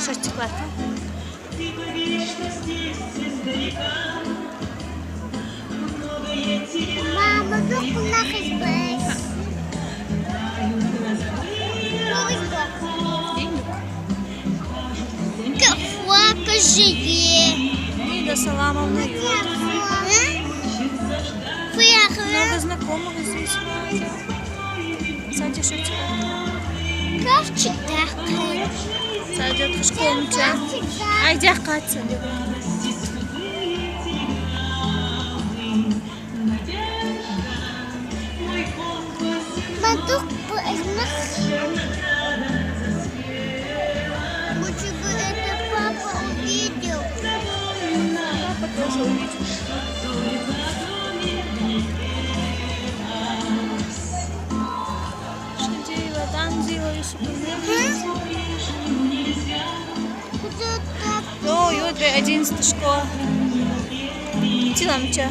Що стеклата? Мама, вдруг у нас есть. Кафе живе. Лида Саламовна Юрьевна. Много знакомых здесь. Саня, что стеклата? Кравчик такой. Саня, ты в школу уча. Ай, где Катя? Мадук лучше бы это папа увидел. Папа тоже увидел. Что делала? Там делали супермерки. Кто-то О, Юрий, 11 школа. Тилам ча.